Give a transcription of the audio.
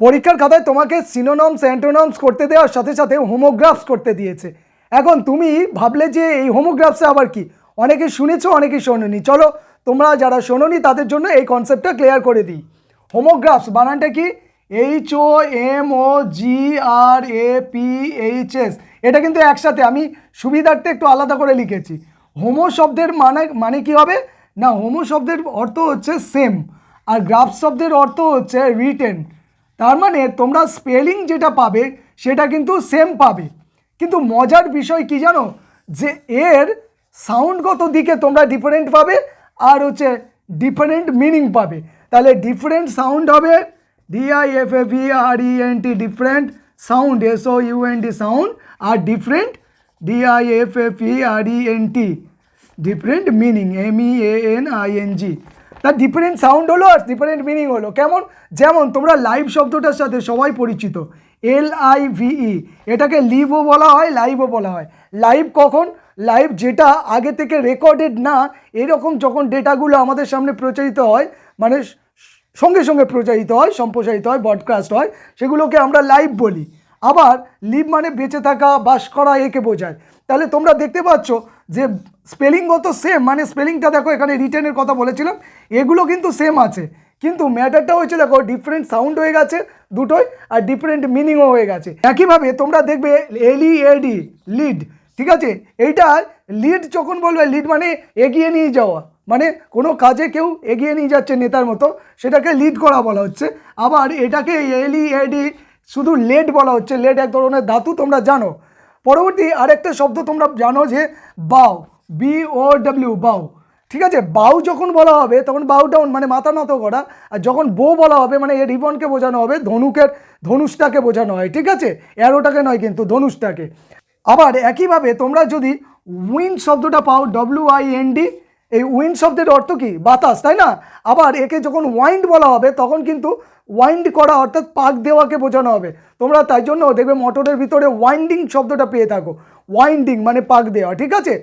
পরীক্ষার খাতায় তোমাকে সিনোনমস অ্যান্টোনমস করতে দেওয়ার সাথে সাথে হোমোগ্রাফস করতে দিয়েছে। এখন তুমি ভাবলে যে এই হোমোগ্রাফসে আবার কি, অনেকে শুনেছো অনেকে শোনোনি। চলো তোমরা যারা শোনোনি তাদের জন্য এই কনসেপ্টটা ক্লিয়ার করে দিই। হোমোগ্রাফস বানানটা কি? HOMOGRAPHS। এটা কিন্তু একসাথে, আমি সুবিধার্থে একটু আলাদা করে লিখেছি। হোমো শব্দের মানে কি হবে না, হোমো শব্দের অর্থ হচ্ছে সেম, আর গ্রাফ শব্দের অর্থ হচ্ছে রিটেন। তার মানে তোমরা স্পেলিং যেটা পাবে সেটা কিন্তু সেম পাবে, কিন্তু মজার বিষয় কি জানো, যে এর সাউন্ডগত দিকে তোমরা ডিফারেন্ট পাবে আর হচ্ছে ডিফারেন্ট মিনিং পাবে। তাহলে ডিফারেন্ট সাউন্ড হবে DIFFERENT, different sound SOUND sound, আর different DIFFERENT, different meaning MEANING। তার ডিফারেন্ট সাউন্ড হলো আর ডিফারেন্ট মিনিং হলো। কেমন? যেমন তোমরা লাইভ শব্দটার সাথে সবাই পরিচিত, LIVE, এটাকে লিভও বলা হয়, লাইভও বলা হয়। লাইভ কখন? লাইভ যেটা আগে থেকে রেকর্ডেড না, এরকম যখন ডেটাগুলো আমাদের সামনে প্রচারিত হয়, মানে সঙ্গে সঙ্গে প্রচারিত হয়, সম্প্রসারিত হয়, ব্রডকাস্ট হয়, সেগুলোকে আমরা লাইভ বলি। আবার লিভ মানে বেঁচে থাকা, বাস করা, একে বোঝায়। তাহলে তোমরা দেখতে পাচ্ছ যে স্পেলিংগত সেম, মানে স্পেলিংটা দেখো, এখানে রিটেনের কথা বলেছিলাম, এগুলো কিন্তু সেম আছে, কিন্তু ম্যাটারটা হচ্ছে দেখো ডিফারেন্ট সাউন্ড হয়ে গেছে দুটোই, আর ডিফারেন্ট মিনিংও হয়ে গেছে। একইভাবে তোমরা দেখবে LEAD, লিড, ঠিক আছে? এইটা লিড যখন বলবে, লিড মানে এগিয়ে নিয়ে যাওয়া, মানে কোনো কাজে কেউ এগিয়ে নিয়ে যাচ্ছে নেতার মতো, সেটাকে লিড করা বলা হচ্ছে। আবার এটাকে LEAD শুধু লেড বলা হচ্ছে, লেড এক ধরনের ধাতু, তোমরা জানো। পরবর্তী আরেকটা শব্দ তোমরা জানো যে বাউ, BOW, বাউ, ঠিক আছে? বাউ যখন বলা হবে তখন বাউ ডাউন মানে মাথা নত করা, আর যখন বো বলা হবে মানে এই রিবনকে বোঝানো হবে, ধনুষটাকে বোঝানো হয়, ঠিক আছে? অ্যারোটাকে নয় কিন্তু, ধনুষটাকে। আবার একইভাবে তোমরা যদি উইন্ড শব্দটা পাও, WIND, এই উইন্ড শব্দের অর্থ কি? বাতাস, তাই না? আবার একে যখন ওয়াইন্ড বলা হবে তখন কিন্তু ওয়াইন্ড করা অর্থাৎ পাক দেওয়াকে বোঝানো হবে। তোমরা তাই জন্য দেখবে মোটরের ভিতরে ওয়াইন্ডিং শব্দটা পেয়ে থাকো, ওয়াইন্ডিং মানে পাক দেওয়া, ঠিক আছে?